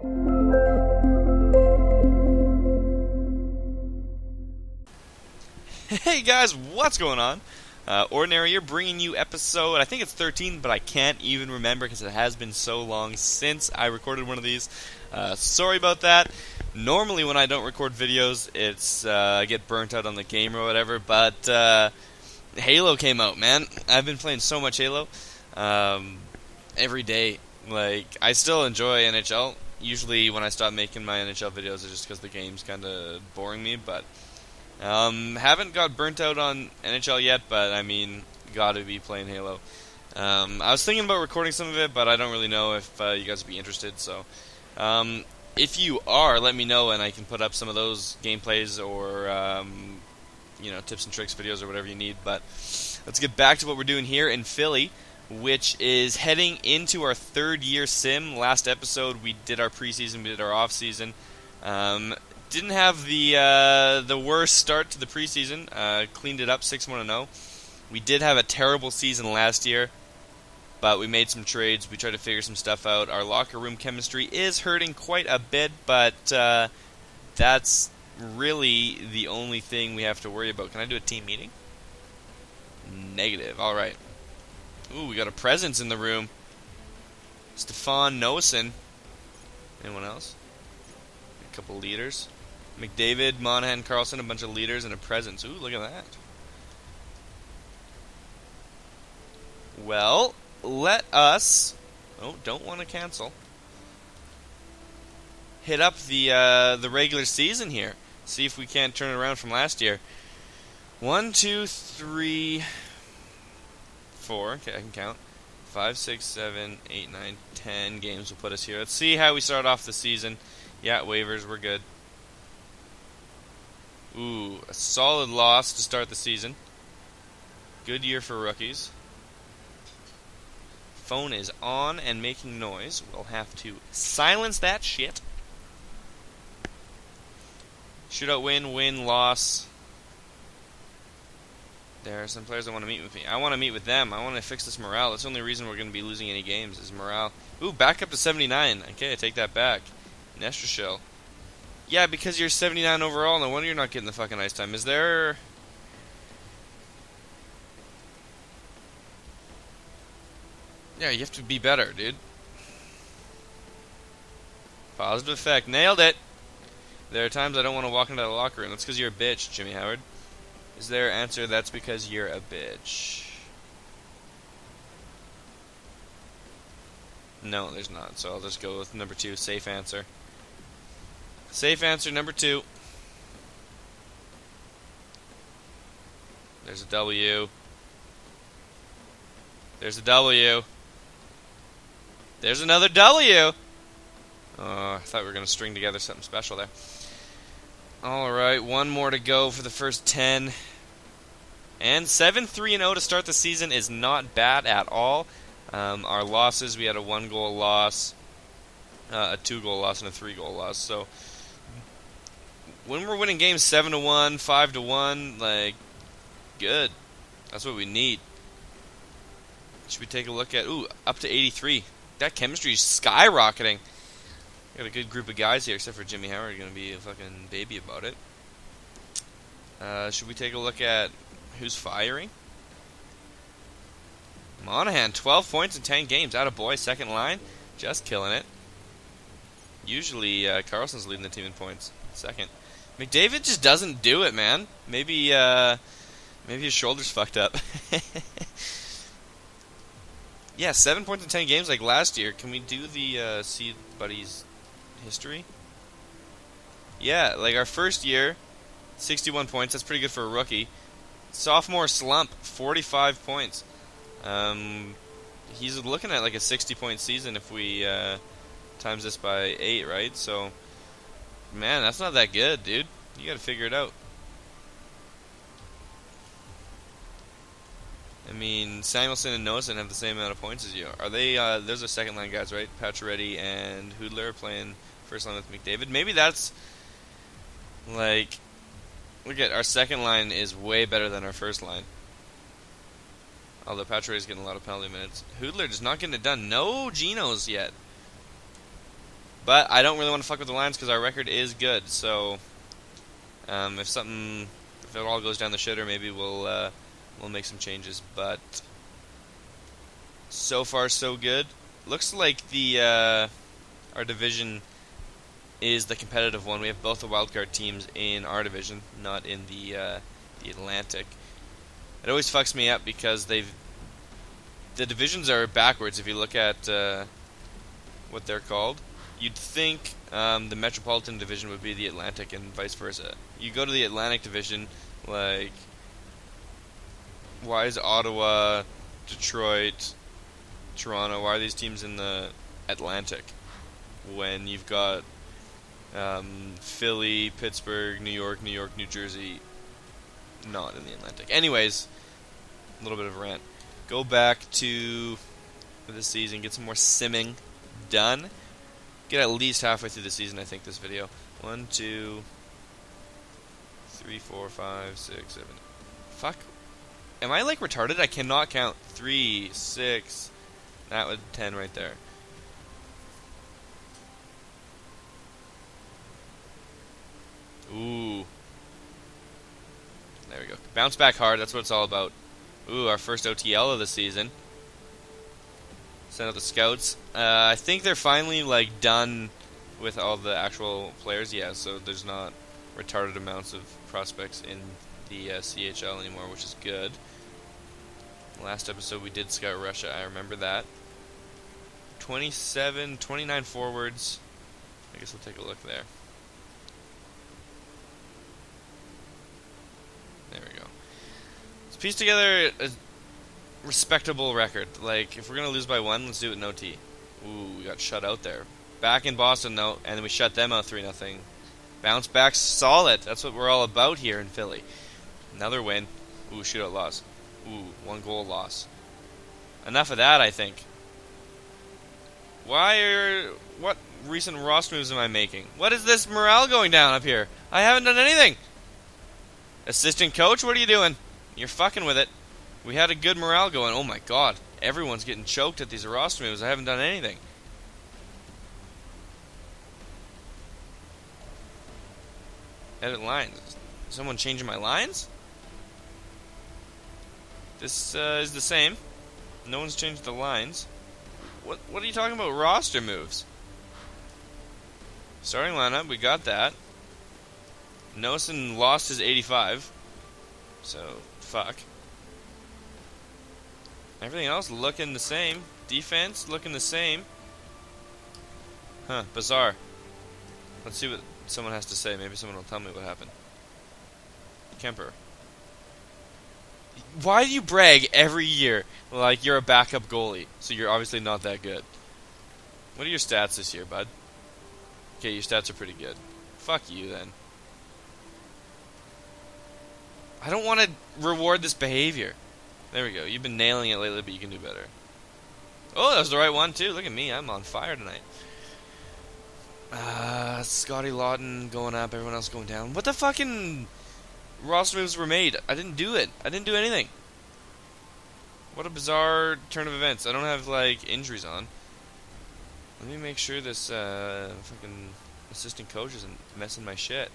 Hey guys, what's going on? Ordinary here, bringing you episode, I think it's 13, but I can't even remember because it has been so long since I recorded one of these. Sorry about that. Normally when I don't record videos, it's I get burnt out on the game or whatever, but Halo came out, man. I've been playing so much Halo every day. Like, I still enjoy NHL. Usually when I stop making my NHL videos, it's just because the game's kind of boring me, but haven't got burnt out on NHL yet, but I mean, gotta be playing Halo. I was thinking about recording some of it, but I don't really know if you guys would be interested, so if you are, let me know and I can put up some of those gameplays or tips and tricks videos or whatever you need. But let's get back to what we're doing here in Philly, which is heading into our third year sim. Last episode we did our preseason, we did our off season. Didn't have the worst start to the preseason. Cleaned it up 6-1-0. We did have a terrible season last year, but we made some trades. We tried to figure some stuff out. Our locker room chemistry is hurting quite a bit, but that's really the only thing we have to worry about. Can I do a team meeting? Negative. All right. Ooh, we got a presence in the room. Stefan Nosen. Anyone else? A couple leaders. McDavid, Monahan, Carlson, a bunch of leaders and a presence. Ooh, look at that. Well, let us... Oh, don't want to cancel. Hit up the regular season here. See if we can't turn it around from last year. 1, 2, 3, 4. Okay, I can count. 5, 6, 7, 8, 9, 10 games will put us here. Let's see how we start off the season. Yeah, waivers, we're good. Ooh, a solid loss to start the season. Good year for rookies. Phone is on and making noise. We'll have to silence that shit. Shootout win, loss. There are some players that want to meet with me. I want to meet with them. I want to fix this morale. That's the only reason we're going to be losing any games is morale. Ooh, back up to 79. Okay, I take that back. Nestrashell. Yeah, because you're 79 overall, no wonder you're not getting the fucking ice time. Is there... Yeah, you have to be better, dude. Positive effect. Nailed it! There are times I don't want to walk into the locker room. That's because you're a bitch, Jimmy Howard. Is there an answer? That's because you're a bitch. No, there's not. So I'll just go with number 2. Safe answer. Safe answer number 2. There's a W. There's a W. There's another W. Oh, I thought we were going to string together something special there. Alright, one more to go for the first 10. And 7-3-0 to start the season is not bad at all. Our losses, we had a 1-goal loss, a 2-goal loss, and a 3-goal loss. So when we're winning games 7-1, 5-1, like, good. That's what we need. Should we take a look at... Ooh, up to 83. That chemistry is skyrocketing. Got a good group of guys here, except for Jimmy Howard, going to be a fucking baby about it. Should we take a look at who's firing? Monahan, 12 points in 10 games. Atta boy, second line. Just killing it. Usually, Carlson's leading the team in points. Second. McDavid just doesn't do it, man. Maybe his shoulder's fucked up. Yeah, 7 points in 10 games like last year. Can we do the see buddies history? Yeah, like our first year, 61 points. That's pretty good for a rookie. Sophomore Slump, 45 points. He's looking at like a 60-point season if we times this by 8, right? So, man, that's not that good, dude. You got to figure it out. I mean, Samuelson and Nosen have the same amount of points as you. Are they? Those are second-line guys, right? Pacioretty and Hoodler are playing first line with McDavid. Maybe that's like, look at our second line is way better than our first line. Although Pacioretty's getting a lot of penalty minutes. Hoodler just not getting it done. No Genos yet. But I don't really want to fuck with the Lions because our record is good. So if it all goes down the shitter, maybe we'll make some changes. But so far so good. Looks like the our division is the competitive one. We have both the wildcard teams in our division, not in the Atlantic. It always fucks me up because the divisions are backwards. If you look at what they're called, you'd think the Metropolitan Division would be the Atlantic and vice versa. You go to the Atlantic Division, like, why is Ottawa, Detroit, Toronto, why are these teams in the Atlantic when you've got Philly, Pittsburgh, New York, New Jersey not in the Atlantic? Anyways, a little bit of a rant. Go back to this season, get some more simming done. Get at least halfway through the season, I think, this video. 1, 2, 3, 4, 5, 6, 7. Fuck. Am I, like, retarded? I cannot count. 3, 6. That was 10 right there. Ooh. There we go. Bounce back hard. That's what it's all about. Ooh, our first OTL of the season. Send out the scouts. I think they're finally, like, done with all the actual players. Yeah, so there's not retarded amounts of prospects in the CHL anymore, which is good. Last episode we did scout Russia. I remember that. 29 forwards. I guess we'll take a look there. There we go. Let's piece together a respectable record. Like, if we're going to lose by 1, let's do it in OT. Ooh, we got shut out there. Back in Boston, though, and then we shut them out 3-0. Bounce back solid. That's what we're all about here in Philly. Another win. Ooh, shootout loss. Ooh, 1-goal loss. Enough of that, I think. What recent roster moves am I making? What is this morale going down up here? I haven't done anything. Assistant coach, what are you doing? You're fucking with it. We had a good morale going. Oh my god. Everyone's getting choked at these roster moves. I haven't done anything. Edit lines. Is someone changing my lines? This is the same. No one's changed the lines. What are you talking about roster moves? Starting lineup, we got that. Nosen lost his 85. So, fuck. Everything else looking the same. Defense looking the same. Huh, bizarre. Let's see what someone has to say. Maybe someone will tell me what happened. Kemper. Why do you brag every year like you're a backup goalie? So you're obviously not that good. What are your stats this year, bud? Okay, your stats are pretty good. Fuck you, then. I don't want to reward this behavior. There we go. You've been nailing it lately, but you can do better. Oh, that was the right one, too. Look at me. I'm on fire tonight. Scotty Lawton going up, everyone else going down. What the fucking roster moves were made? I didn't do it. I didn't do anything. What a bizarre turn of events. I don't have, like, injuries on. Let me make sure this fucking assistant coach isn't messing my shit.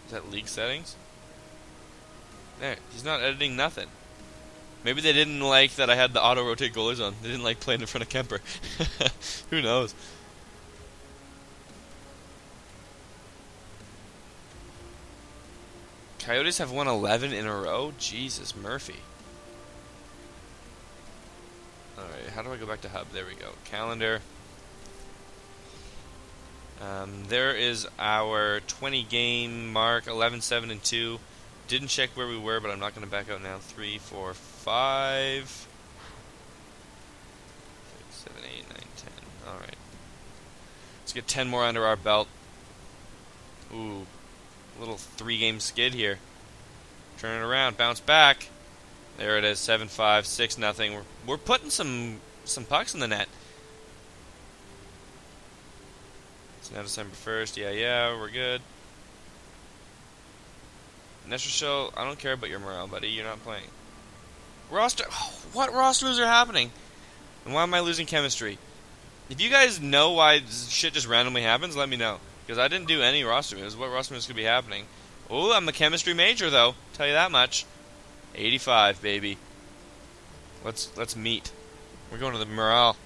Is that league settings? There, he's not editing nothing. Maybe they didn't like that I had the auto-rotate goalies on. They didn't like playing in front of Kemper. Who knows? Coyotes have won 11 in a row? Jesus, Murphy. Alright, how do I go back to Hub? There we go. Calendar. There is our 20-game mark, 11-7-2. Didn't check where we were, but I'm not going to back out now. 3, 4, 5, 6, 7, 8, 9, 10. Alright. Let's get 10 more under our belt. Ooh. Little 3-game skid here. Turn it around. Bounce back. There it is. 7-5, 6-0. We're putting some pucks in the net. It's now December 1st. Yeah, we're good. EASHL, I don't care about your morale, buddy. You're not playing. Roster... What roster moves are happening? And why am I losing chemistry? If you guys know why shit just randomly happens, let me know. Because I didn't do any roster moves. What roster moves could be happening? Oh, I'm a chemistry major, though. Tell you that much. 85, baby. Let's meet. We're going to the morale.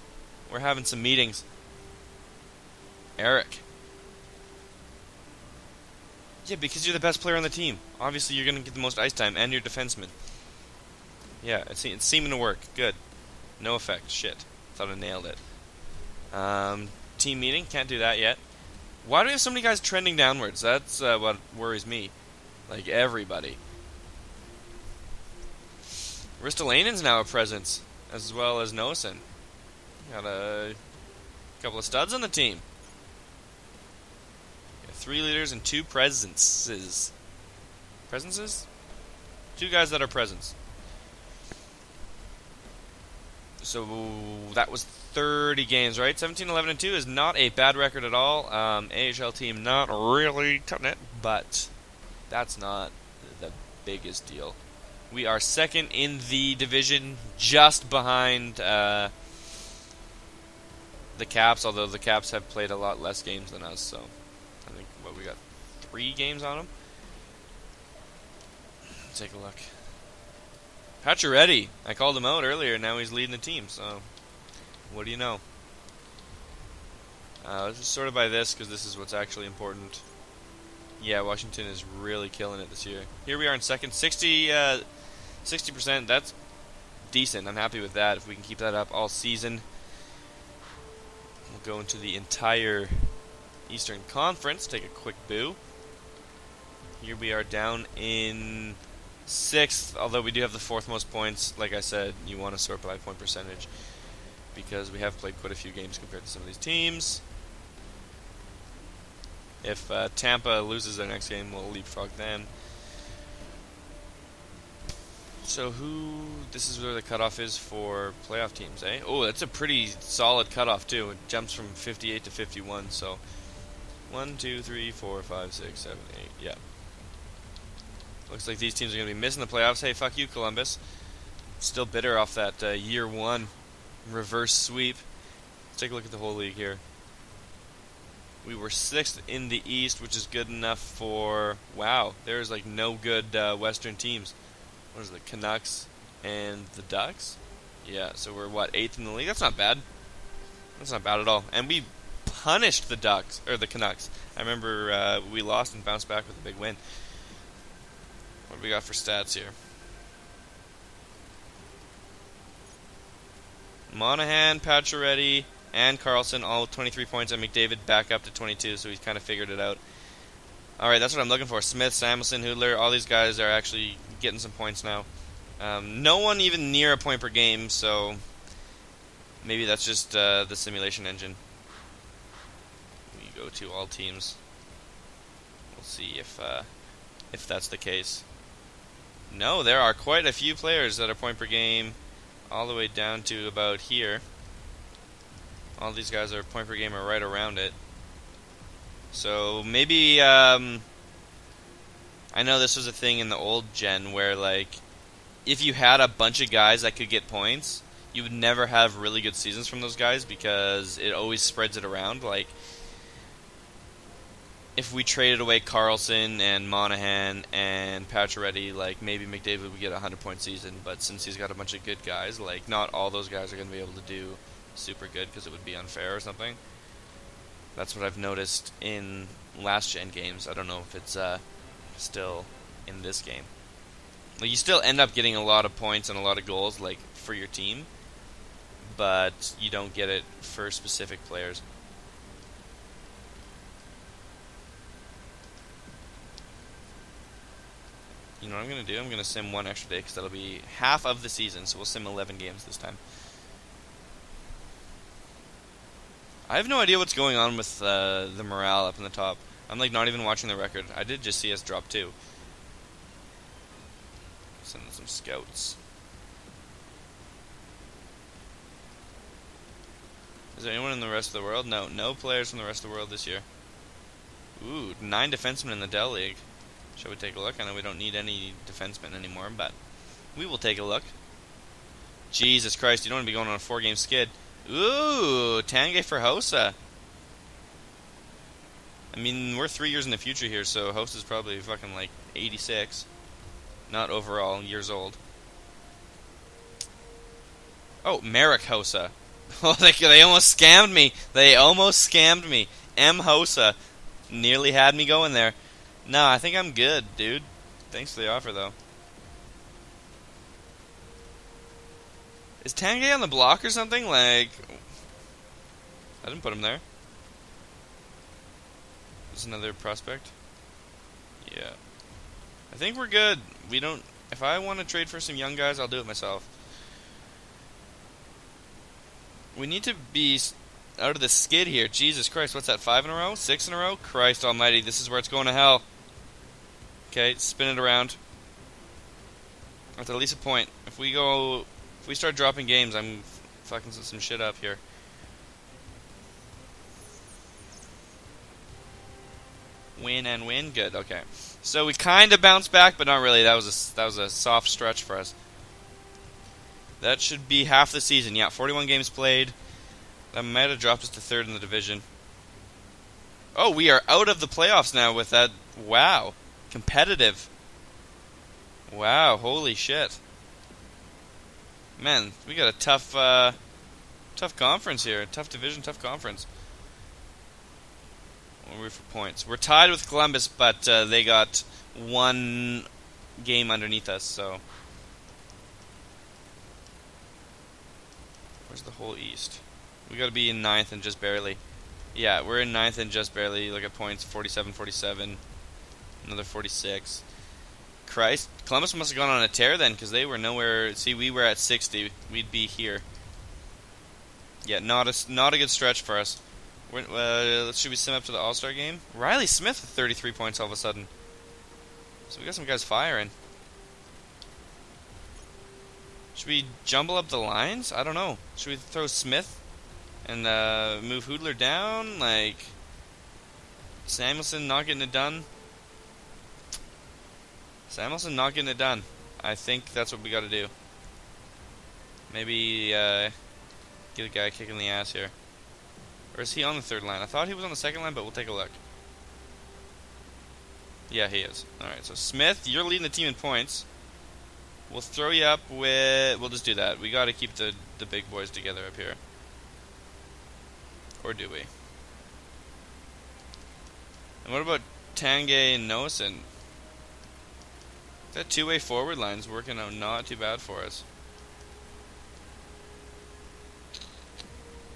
We're having some meetings. Eric. Yeah, because you're the best player on the team. Obviously, you're going to get the most ice time, and you're defenseman. Yeah, it's seeming to work. Good. No effect. Shit. Thought I nailed it. Team meeting. Can't do that yet. Why do we have so many guys trending downwards? That's what worries me. Like, everybody. Ristolanen's now a presence, as well as Nosen. Got a couple of studs on the team. 3 leaders and 2 presences. Presences? 2 guys that are presents. So that was 30 games, right? 17-11-2 is not a bad record at all. AHL team not really cutting it, but that's not the biggest deal. We are second in the division, just behind the Caps, although the Caps have played a lot less games than us, so I think, we got 3 games on them? Let's take a look. Pacioretty. I called him out earlier, now he's leading the team, so what do you know? Let's just sort it by this, because this is what's actually important. Yeah, Washington is really killing it this year. Here we are in second, 60%, that's decent. I'm happy with that. If we can keep that up all season, we'll go into the entire Eastern Conference. Take a quick boo. Here we are down in 6th, although we do have the 4th most points. Like I said, you want to sort by point percentage because we have played quite a few games compared to some of these teams. If Tampa loses their next game, we'll leapfrog them. So this is where the cutoff is for playoff teams, eh? Oh, that's a pretty solid cutoff too. It jumps from 58 to 51, so 1, 2, 3, 4, 5, 6, 7, 8, yeah. Looks like these teams are going to be missing the playoffs. Hey, fuck you, Columbus. Still bitter off that year 1 reverse sweep. Let's take a look at the whole league here. We were 6th in the East, which is good enough for... Wow, there's like no good Western teams. What is it, the Canucks and the Ducks? Yeah, so we're, 8th in the league? That's not bad. That's not bad at all. And we punished the Ducks, or the Canucks. I remember we lost and bounced back with a big win. What do we got for stats here? Monahan, Pacioretty, and Carlson all with 23 points, and McDavid back up to 22, so he's kind of figured it out. Alright, that's what I'm looking for. Smith, Samuelson, Hudler, all these guys are actually getting some points now. No one even near a point per game, so maybe that's just the simulation engine. We go to all teams. We'll see if that's the case. No, there are quite a few players that are point per game all the way down to about here. All these guys are point per game or right around it. So maybe I know this was a thing in the old gen where like if you had a bunch of guys that could get points, you would never have really good seasons from those guys because it always spreads it around. Like if we traded away Carlson and Monahan and Pacioretty, like maybe McDavid would get a 100-point season, but since he's got a bunch of good guys, like not all those guys are going to be able to do super good because it would be unfair or something. That's what I've noticed in last gen games. I don't know if it's still in this game. Like you still end up getting a lot of points and a lot of goals like for your team, but you don't get it for specific players. You know what I'm going to do? I'm going to sim 1 extra day because that'll be half of the season, so we'll sim 11 games this time. I have no idea what's going on with the morale up in the top. I'm like not even watching the record. I did just see us drop 2. Send in some scouts. Is there anyone in the rest of the world? No players from the rest of the world this year. Ooh, 9 defensemen in the Dell League. Shall we take a look? I know we don't need any defensemen anymore, but we will take a look. Jesus Christ, you don't want to be going on a 4-game skid. Ooh, Tanguay for Hossa. I mean, we're 3 years in the future here, so Hossa's probably fucking like 86. Not overall, years old. Oh, Merrick Hossa. Oh, they almost scammed me. They almost scammed me. M. Hossa nearly had me going there. No, I think I'm good, dude. Thanks for the offer, though. Is Tanguay on the block or something? Like, I didn't put him there. There's another prospect. Yeah. I think we're good. We don't... If I want to trade for some young guys, I'll do it myself. We need to be out of the skid here. Jesus Christ, what's that, 5 in a row? 6 in a row? Christ almighty, this is where it's going to hell. Okay, spin it around. With at least a point. If we start dropping games, I'm fucking some shit up here. Win and win, good, okay. So we kind of bounced back, but not really. That was a soft stretch for us. That should be half the season. Yeah, 41 games played. That might have dropped us to 3rd in the division. Oh, we are out of the playoffs now with that. Wow. Competitive. Wow, holy shit. Man, we got a tough conference here. Tough division, tough conference. What are we for points? We're tied with Columbus, but they got 1 game underneath us, so... Where's the whole East? We gotta be in 9th and just barely. Yeah, we're in 9th and just barely. Look at points, 47, 47. Another 46. Christ. Columbus must have gone on a tear then, because they were nowhere... See, we were at 60. We'd be here. Yeah, not a good stretch for us. Should we sim up to the All-Star game? Riley Smith with 33 points all of a sudden. So we got some guys firing. Should we jumble up the lines? I don't know. Should we throw Smith and move Hoodler down? Like, Samuelson not getting it done? Samuelson not getting it done. I think that's what we got to do. Maybe get a guy kicking the ass here. Or is he on the 3rd line? I thought he was on the 2nd line, but we'll take a look. Yeah, he is. Alright, so Smith, you're leading the team in points. We'll throw you up with... We'll just do that. We got to keep the big boys together up here. Or do we? And what about Tanguay and Nosen? That 2-way forward line's working out not too bad for us.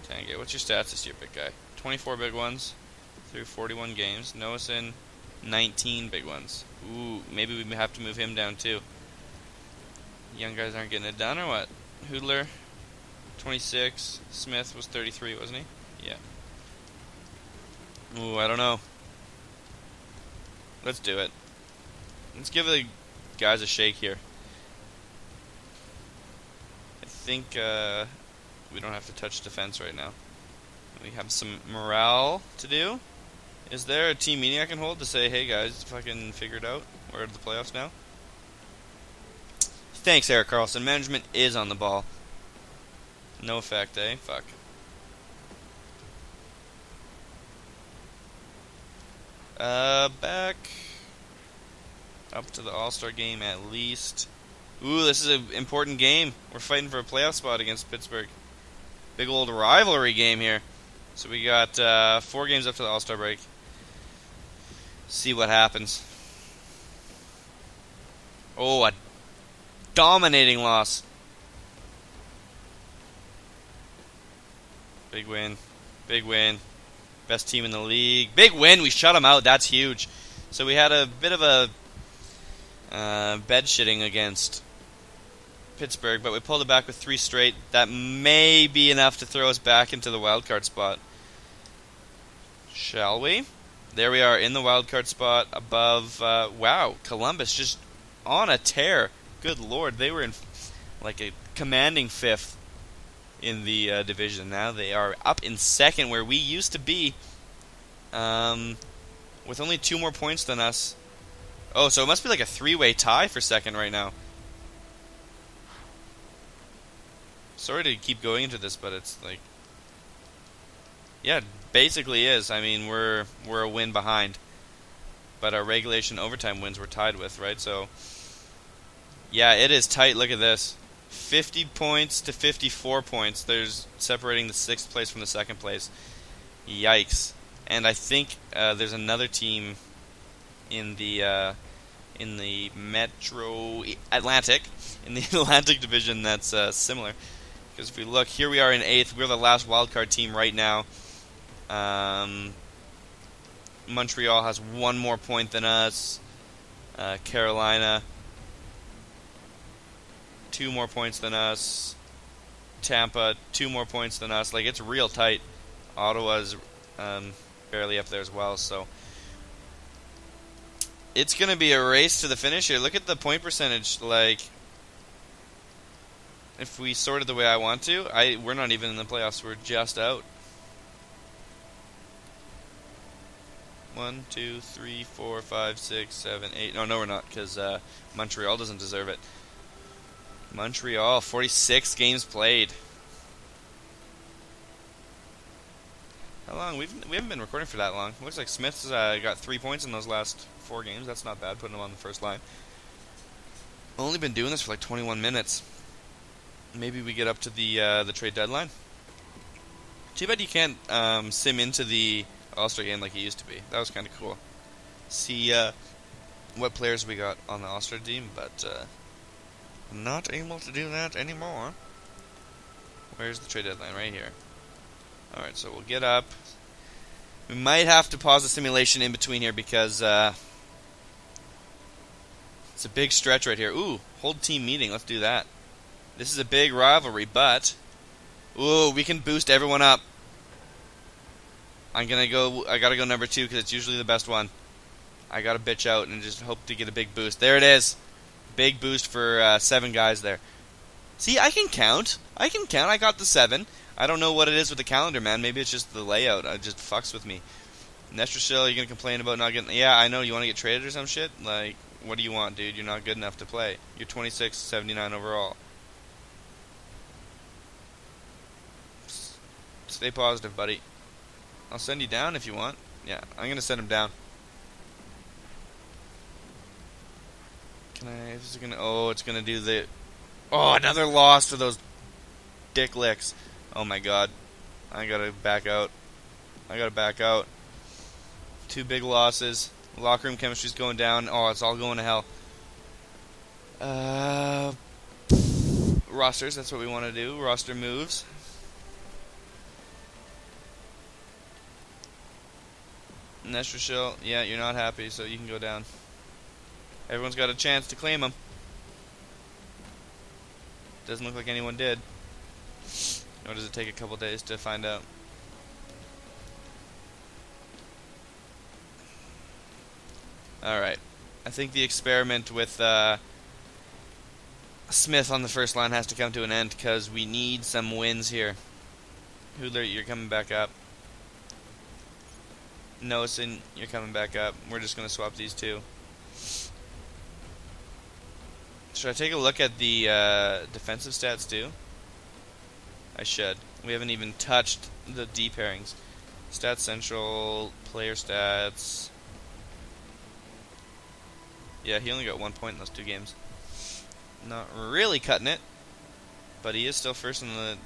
Tanguay, what's your stats this year, big guy? 24 big ones through 41 games. Nosen, 19 big ones. Ooh, maybe we have to move him down too. Young guys aren't getting it done, or what? Hoodler, 26. Smith was 33, wasn't he? Yeah. Ooh, I don't know. Let's do it. Let's give the guys a shake here. I think we don't have to touch defense right now. We have some morale to do. Is there a team meeting I can hold to say, hey guys, fucking figure it out? We're out of the playoffs now? Thanks, Eric Carlson. Management is on the ball. No effect, eh? Fuck. Back up to the All-Star game at least. Ooh, this is an important game. We're fighting for a playoff spot against Pittsburgh. Big old rivalry game here. So we got 4 games up to the All-Star break. See what happens. Oh, a dominating loss. Big win. Big win. Best team in the league. Big win. We shut them out. That's huge. So we had a bit of a bed shitting against Pittsburgh, but we pulled it back with 3 straight. That may be enough to throw us back into the wild card spot. Shall we? There we are in the wild card spot above. Wow, Columbus just on a tear. Good lord, they were in like a commanding 5th in the division. Now they are up in 2nd, where we used to be, with only 2 more points than us. Oh, so it must be like a 3-way tie for 2nd right now. Sorry to keep going into this, but it's like Yeah, basically is. I mean, we're a win behind, but our regulation overtime wins we're tied with, right? So, yeah, it is tight. Look at this. 50 points to 54 points. There's separating the 6th place from the 2nd place. Yikes. And I think there's another team in the Metro Atlantic, in the Atlantic division that's similar. Because if we look, here we are in 8th. We're the last wildcard team right now. Montreal has 1 more point than us. Carolina, 2 more points than us. Tampa, 2 more points than us. Like, it's real tight. Ottawa's barely up there as well, so it's going to be a race to the finish here. Look at the point percentage. Like, if we sorted the way I want to, we're not even in the playoffs. We're just out. 1, 2, 3, 4, 5, 6, 7, 8. No, we're not, because Montreal doesn't deserve it. Montreal, 46 games played. How long? We haven't been recording for that long. Looks like Smith's got 3 points in those last 4 games. That's not bad, putting him on the first line. Only been doing this for like 21 minutes. Maybe we get up to the trade deadline. Too bad you can't sim into the All-Star game like it used to be. That was kind of cool. See what players we got on the All-Star team, but not able to do that anymore. Where's the trade deadline? Right here. Alright, so we'll get up. We might have to pause the simulation in between here because it's a big stretch right here. Ooh, hold team meeting. Let's do that. This is a big rivalry, but ooh, we can boost everyone up. I gotta go number 2 because it's usually the best one. I gotta bitch out and just hope to get a big boost. There it is. Big boost for 7 guys there. See, I can count. I got the 7. I don't know what it is with the calendar, man. Maybe it's just the layout. It just fucks with me. Nestrashil, you're gonna complain about not getting... Yeah, I know. You want to get traded or some shit? Like, what do you want, dude? You're not good enough to play. You're 26, 79 overall. Stay positive, buddy. I'll send you down if you want. Yeah, I'm gonna send him down. Can I... Is it gonna... Oh, it's gonna do the... Oh, another loss for those dick licks. Oh my god. I gotta back out. 2 big losses. Locker room chemistry's going down. Oh, it's all going to hell. Rosters, that's what we want to do. Roster moves. Nestrashil, yeah, you're not happy, so you can go down. Everyone's got a chance to claim him. Doesn't look like anyone did. Or does it take a couple days to find out? Alright. I think the experiment with Smith on the first line has to come to an end because we need some wins here. Hoodler, you're coming back up. Noason, you're coming back up. We're just going to swap these 2. Should I take a look at the defensive stats too? I should. We haven't even touched the D pairings. Stats Central, player stats. Yeah, he only got 1 point in those 2 games. Not really cutting it, but he is still first in the...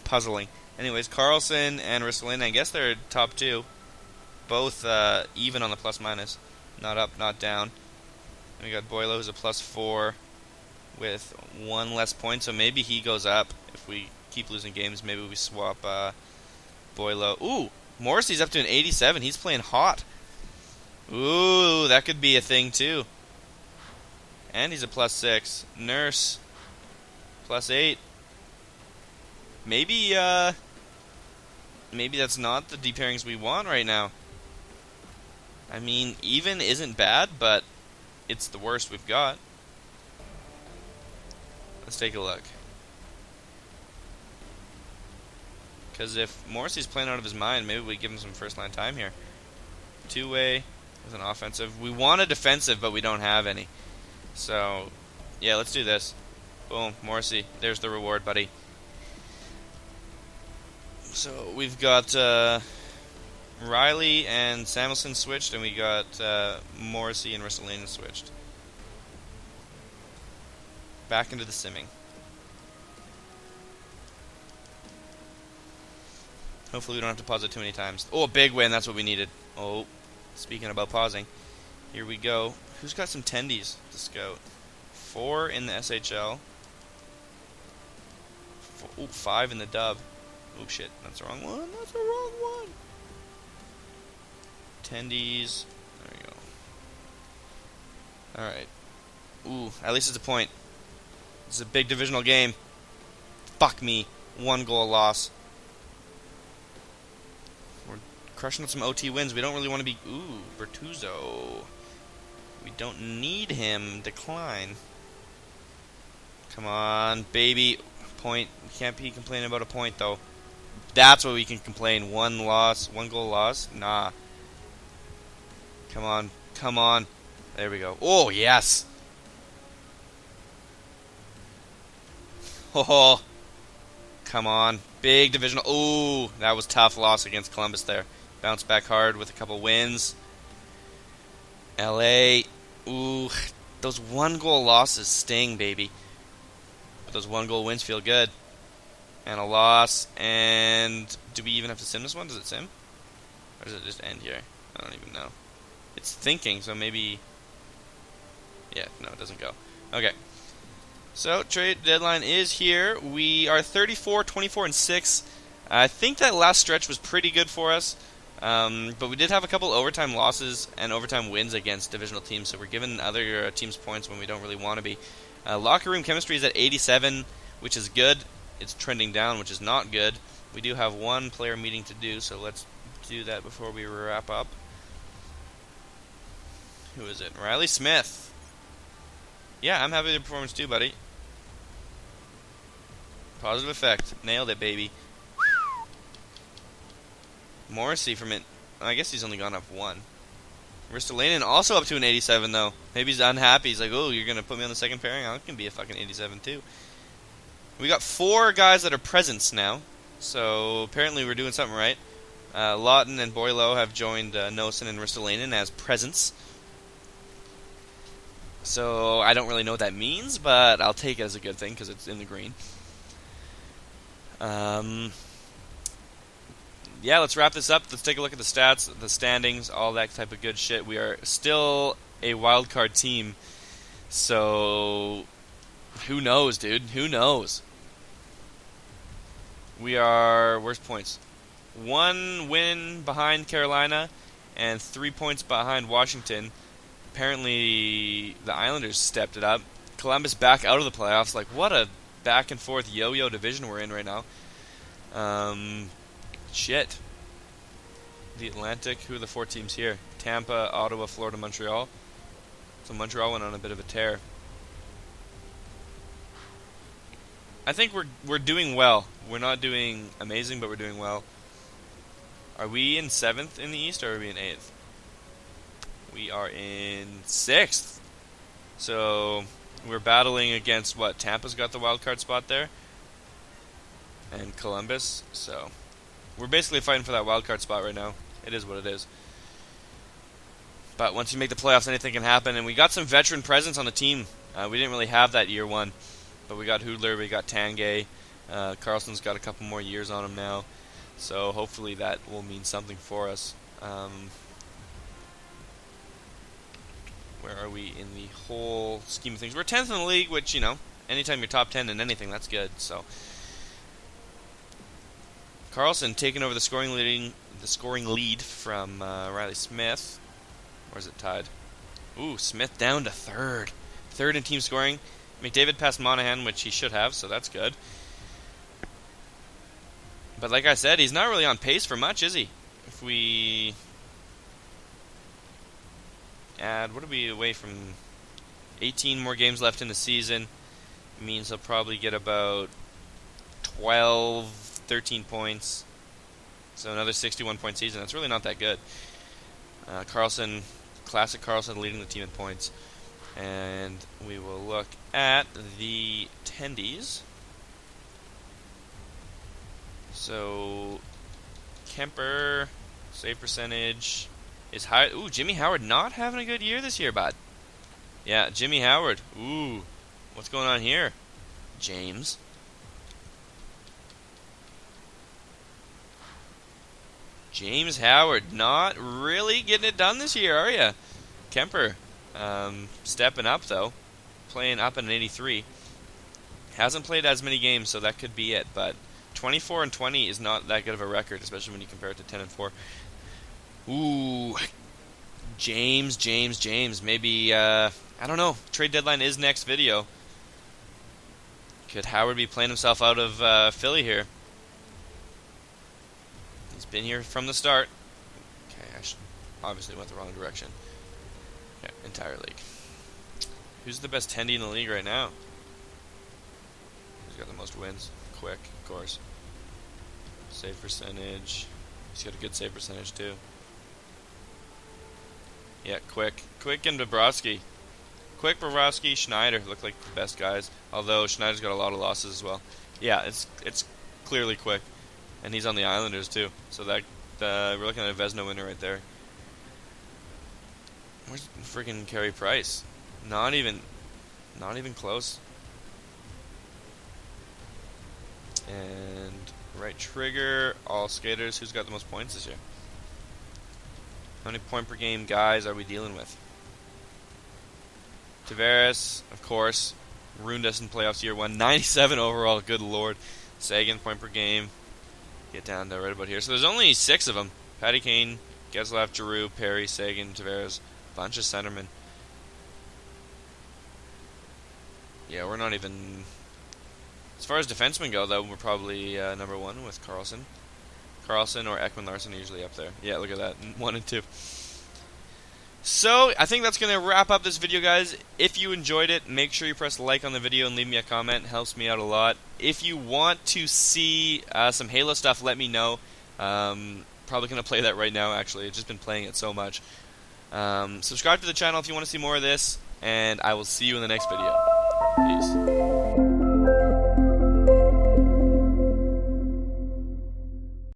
Puzzling. Anyways, Carlson and Ristolainen, I guess they're top 2. Both even on the plus-minus. Not up, not down. And we got Boylo, who's a +4 with 1 less point, so maybe he goes up. If we keep losing games, maybe we swap Boylo. Ooh, Morrissey's up to an 87. He's playing hot. Ooh, that could be a thing too. And he's a +6. Nurse, +8. Maybe that's not the D pairings we want right now. I mean, even isn't bad, but it's the worst we've got. Let's take a look. Because if Morrissey's playing out of his mind, maybe we give him some first-line time here. 2-way with an offensive. We want a defensive, but we don't have any. So, yeah, let's do this. Boom, Morrissey. There's the reward, buddy. So we've got Riley and Samuelson switched, and we got Morrissey and Ristolainen switched. Back into the simming. Hopefully we don't have to pause it too many times. Oh, a big win. That's what we needed. Oh, speaking about pausing. Here we go. Who's got some tendies to scout? 4 in the SHL. 5 in the dub. Oh, shit. That's the wrong one. That's the wrong one. Tendies. There we go. Alright. Ooh, at least it's a point. This is a big divisional game. Fuck me. 1 goal loss. We're crushing out some OT wins. We don't really want to be... Ooh, Bertuzzo. We don't need him. Decline. Come on, baby. Point. We can't be complaining about a point, though. That's what we can complain. 1 loss. 1 goal loss? Nah. Come on. Come on. There we go. Oh, yes. Oh, come on. Big divisional. Ooh, that was tough loss against Columbus there. Bounced back hard with a couple wins. LA. Ooh, those 1 goal losses sting, baby. But those 1 goal wins feel good. And a loss. And do we even have to sim this one? Does it sim? Or does it just end here? I don't even know. It's thinking, so maybe... Yeah, no, it doesn't go. Okay. So, trade deadline is here. We are 34, 24, and 6. I think that last stretch was pretty good for us. But we did have a couple overtime losses and overtime wins against divisional teams, so we're giving other teams points when we don't really want to be. Locker room chemistry is at 87, which is good. It's trending down, which is not good. We do have 1 player meeting to do, so let's do that before we wrap up. Who is it? Riley Smith. Yeah, I'm happy with the performance too, buddy. Positive effect. Nailed it, baby. Morrissey from it. I guess he's only gone up 1. Ristolainen also up to an 87, though. Maybe he's unhappy. He's like, oh, you're going to put me on the second pairing? I can be a fucking 87, too. We got 4 guys that are presents now. So, apparently we're doing something right. Lawton and Boylo have joined Nosen and Ristolainen as presents. So, I don't really know what that means, but I'll take it as a good thing because it's in the green. Yeah, let's wrap this up. Let's take a look at the stats, the standings, all that type of good shit. We are still a wild card team, so who knows, dude? Who knows? We are, where's points? 1 win behind Carolina and 3 points behind Washington. Apparently, the Islanders stepped it up. Columbus back out of the playoffs. Like, what a back and forth yo-yo division we're in right now. Shit. The Atlantic. Who are the 4 teams here? Tampa, Ottawa, Florida, Montreal. So Montreal went on a bit of a tear. I think we're doing well. We're not doing amazing, but we're doing well. Are we in 7th in the East, or are we in 8th? We are in 6th. So we're battling against what? Tampa's got the wild card spot there, and Columbus. So we're basically fighting for that wild card spot right now. It is what it is. But once you make the playoffs, anything can happen. And we got some veteran presence on the team. We didn't really have that year 1, but we got Hoodler, we got Tanguay. Carlson's got a couple more years on him now, so hopefully that will mean something for us. Where are we in the whole scheme of things? We're 10th in the league, which, you know, anytime you're top 10 in anything, that's good. So Carlson taking over the scoring lead from Riley Smith. Or is it tied? Ooh, Smith down to 3rd. 3rd in team scoring. McDavid passed Monahan, which he should have, so that's good. But like I said, he's not really on pace for much, is he? If we add, what are we away from? 18 more games left in the season. Means he'll probably get about 12, 13 points. So another 61-point season. That's really not that good. Carlson, classic Carlson, leading the team in points. And we will look at the tendies. So, Kemper, save percentage is high. Ooh, Jimmy Howard not having a good year this year, bud. Yeah, Jimmy Howard. Ooh, what's going on here? James. James Howard not really getting it done this year, are ya? Kemper, stepping up though, playing up at an 83. Hasn't played as many games, so that could be it. But 24 and 20 is not that good of a record, especially when you compare it to 10 and 4. Ooh, James. Maybe I don't know. Trade deadline is next video. Could Howard be playing himself out of Philly here? He's been here from the start. Okay, I obviously went the wrong direction. Okay, entire league. Who's the best tendy in the league right now? Who's got the most wins? Quick, of course. Save percentage. He's got a good save percentage too. Yeah, Quick and Bobrovsky. Quick, Bobrovsky, Schneider look like the best guys. Although Schneider's got a lot of losses as well. Yeah, it's clearly Quick, and he's on the Islanders too. So that we're looking at a Vezina winner right there. Where's freaking Carey Price? Not even close. And right trigger, all skaters. Who's got the most points this year? How many point per game guys are we dealing with? Tavares, of course, ruined us in playoffs year 1. 97 overall, good lord. Sagan, point per game. Get down to right about here. So there's only 6 of them. Patty Kane, Getzlaf, Giroux, Perry, Sagan, Tavares. Bunch of centermen. Yeah, we're not even... As far as defensemen go, though, we're probably number 1 with Carlson. Carlson or Ekman Larson are usually up there. Yeah, look at that. 1 and 2. So, I think that's going to wrap up this video, guys. If you enjoyed it, make sure you press like on the video and leave me a comment. It helps me out a lot. If you want to see some Halo stuff, let me know. Probably going to play that right now, actually. I've just been playing it so much. Subscribe to the channel if you want to see more of this, and I will see you in the next video. Peace.